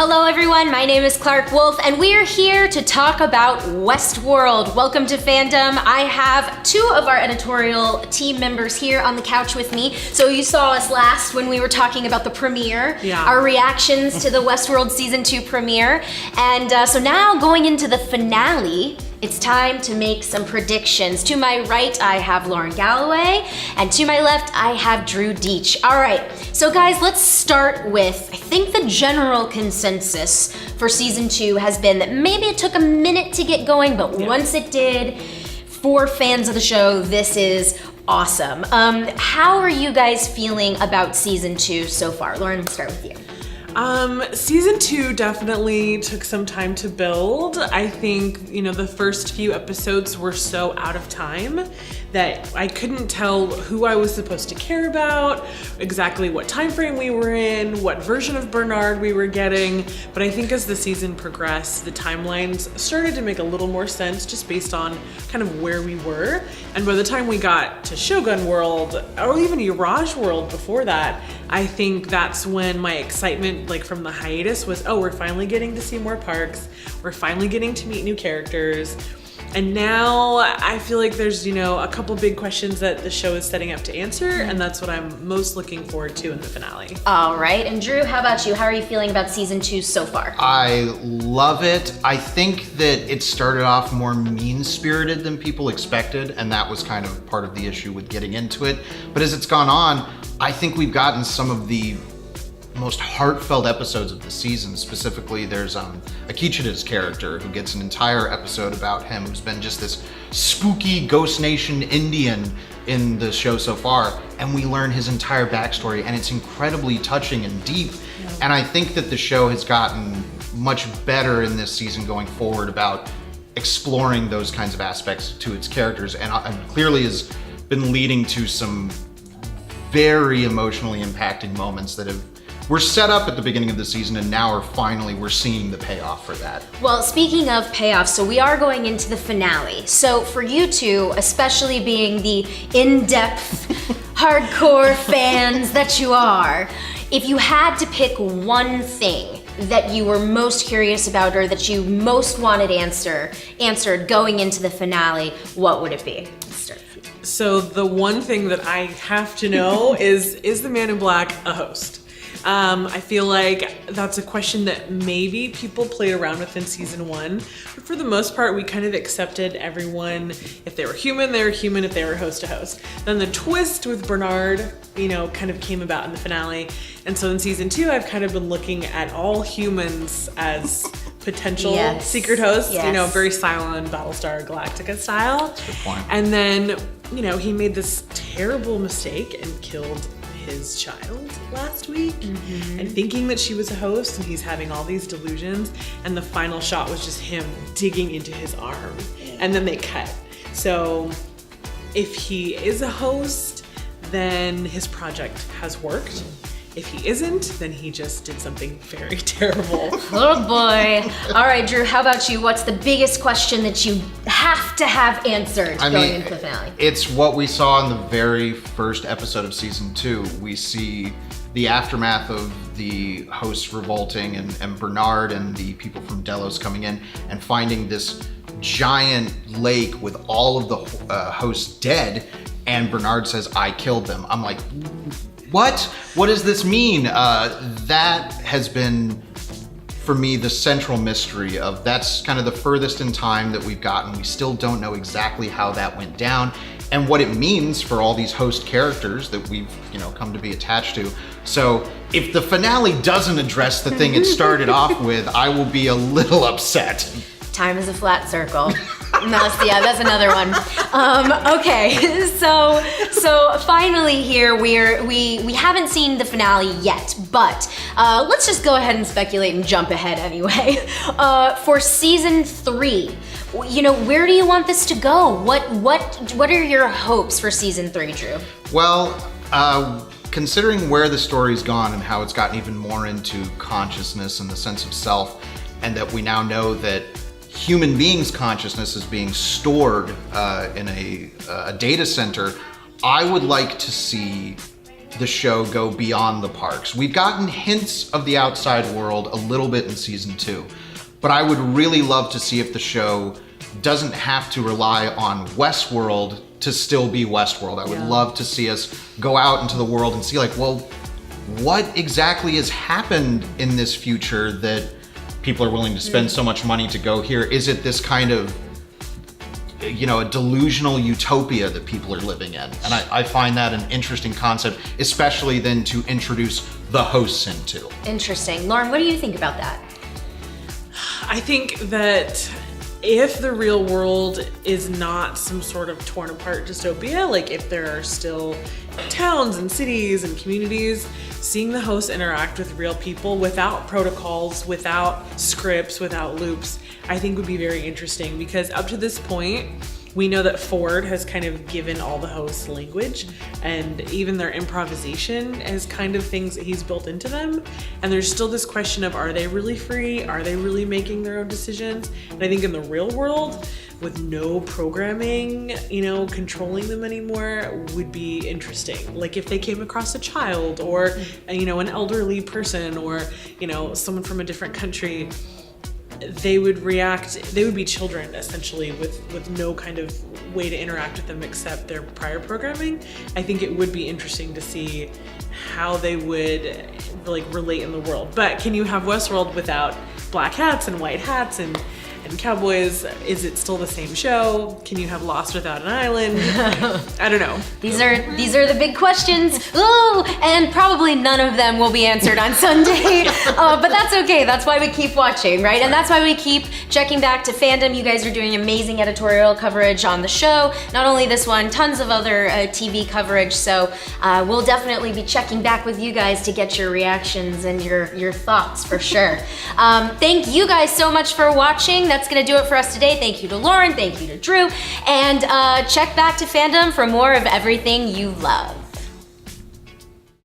Hello everyone, my name is Clarke Wolf and we are here to talk about Westworld. Welcome to FANDOM. I have two of our editorial team members here on the couch with me. So you saw us last when we were talking about the premiere, our reactions to the Westworld Season 2 premiere. And so now going into the finale, it's time to make some predictions. To my right, I have Lauren Galloway, and to my left, I have Drew Deach. All right, so guys, let's start with, I think the general consensus for season 2 has been that maybe it took a minute to get going, but once it did, for fans of the show, this is awesome. How are you guys feeling about season 2 so far? Lauren, let's start with you. Season 2 definitely took some time to build. I think, the first few episodes were so out of time that I couldn't tell who I was supposed to care about, exactly what time frame we were in, what version of Bernard we were getting. But I think as the season progressed, the timelines started to make a little more sense just based on kind of where we were. And by the time we got to Shogun World, or even Mirage World before that, I think that's when my excitement, from the hiatus was, we're finally getting to see more parks. We're finally getting to meet new characters. And now I feel like there's, a couple big questions that the show is setting up to answer, and that's what I'm most looking forward to in the finale. All right, and Drew, how about you? How are you feeling about season 2 so far? I love it. I think that it started off more mean-spirited than people expected, and that was kind of part of the issue with getting into it. But as it's gone on, I think we've gotten some of the most heartfelt episodes of the season. Specifically, there's Akichida's character who gets an entire episode about him, who's been just this spooky Ghost Nation Indian in the show so far, and we learn his entire backstory, and it's incredibly touching and deep. And I think that the show has gotten much better in this season going forward about exploring those kinds of aspects to its characters, and clearly has been leading to some very emotionally impacting moments that were set up at the beginning of the season, and now we're seeing the payoff for that. Well, speaking of payoff, so we are going into the finale. So for you two, especially being the in-depth, hardcore fans that you are, if you had to pick one thing that you were most curious about or that you most wanted answered going into the finale, what would it be? Let's start with you. So the one thing that I have to know is the Man in Black a host? I feel like that's a question that maybe people played around with in season 1, but for the most part, we kind of accepted everyone. If they were human, they were human. If they were host to host. Then the twist with Bernard, kind of came about in the finale. And so in season 2, I've kind of been looking at all humans as potential secret hosts, very Cylon, Battlestar Galactica style. That's a good point. And then, he made this terrible mistake and killed his child last week, and thinking that she was a host, and he's having all these delusions, and the final shot was just him digging into his arm, and then they cut. So if he is a host, then his project has worked. If he isn't, then he just did something very terrible. Oh boy. All right, Drew, how about you? What's the biggest question that you have to have answered going into the finale? It's what we saw in the very first episode of season 2. We see the aftermath of the hosts revolting and Bernard and the people from Delos coming in and finding this giant lake with all of the hosts dead, and Bernard says, "I killed them." I'm like, what? What does this mean? That has been, for me, the central mystery of that's kind of the furthest in time that we've gotten. We still don't know exactly how that went down and what it means for all these host characters that we've, come to be attached to. So if the finale doesn't address the thing it started off with, I will be a little upset. Time is a flat circle. That's another one. Okay, so finally here we haven't seen the finale yet, but let's just go ahead and speculate and jump ahead anyway. For season 3, where do you want this to go? What are your hopes for season 3, Drew? Well, considering where the story's gone and how it's gotten even more into consciousness and the sense of self, and that we now know that human beings' consciousness is being stored in a data center, I would like to see the show go beyond the parks. We've gotten hints of the outside world a little bit in season 2, but I would really love to see if the show doesn't have to rely on Westworld to still be Westworld. I would love to see us go out into the world and see like, well, what exactly has happened in this future that people are willing to spend so much money to go here? Is it this kind of, you know, a delusional utopia that people are living in? And I find that an interesting concept, especially then to introduce the hosts into. Interesting. Lauren, what do you think about that? I think that if the real world is not some sort of torn apart dystopia, like if there are still towns and cities and communities, seeing the hosts interact with real people without protocols, without scripts, without loops, I think would be very interesting, because up to this point, we know that Ford has kind of given all the hosts language, and even their improvisation is kind of things that he's built into them. And there's still this question of, are they really free? Are they really making their own decisions? And I think in the real world, with no programming, you know, controlling them anymore, would be interesting. Like if they came across a child or, you know, an elderly person or, you know, someone from a different country, they would be children essentially with no kind of way to interact with them except their prior programming. I think it would be interesting to see how they would like relate in the world. But can you have Westworld without black hats and white hats and cowboys? Is it still the same show? Can you have Lost without an island? I don't know. These are the big questions. Ooh, and probably none of them will be answered on Sunday. But that's okay. That's why we keep watching, right? And that's why we keep checking back to Fandom. You guys are doing amazing editorial coverage on the show. Not only this one, tons of other TV coverage. So we'll definitely be checking back with you guys to get your reactions and your thoughts for sure. Thank you guys so much for watching. That's gonna do it for us today. Thank you to Lauren, thank you to Drew, and check back to Fandom for more of everything you love.